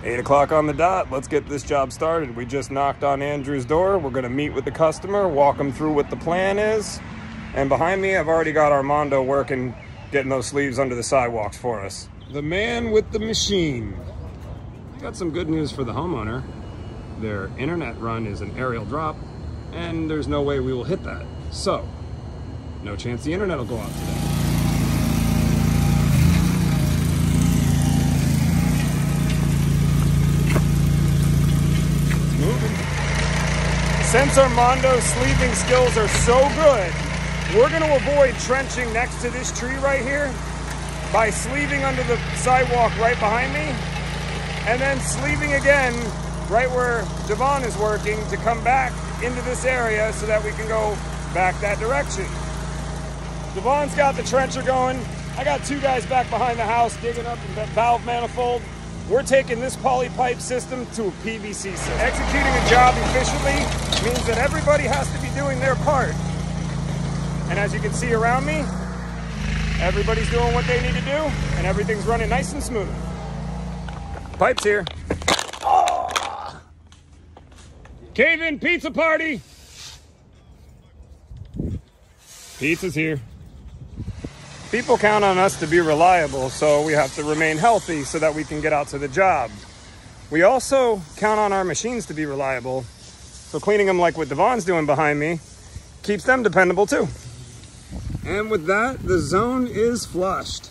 8 o'clock on the dot. Let's get this job started. We just knocked on Andrew's door. We're going to meet with the customer, walk him through what the plan is. And behind me, I've already got Armando working, getting those sleeves under the sidewalks for us. The man with the machine. Got some good news for the homeowner. Their internet run is an aerial drop, and there's no way we will hit that. So, no chance the internet will go out today. Since Armando's sleeving skills are so good, we're going to avoid trenching next to this tree right here by sleeving under the sidewalk right behind me, and then sleeving again right where Devon is working to come back into this area so that we can go back that direction. Devon's got the trencher going. I got two guys back behind the house digging up the valve manifold. We're taking this poly pipe system to a PVC system. Executing a job efficiently means that everybody has to be doing their part. And as you can see around me, everybody's doing what they need to do, and everything's running nice and smooth. Pipe's here. Oh. Cave-in pizza party. Pizza's here. People count on us to be reliable, so we have to remain healthy so that we can get out to the job. We also count on our machines to be reliable, so cleaning them like what Devon's doing behind me keeps them dependable too. And with that, the zone is flushed.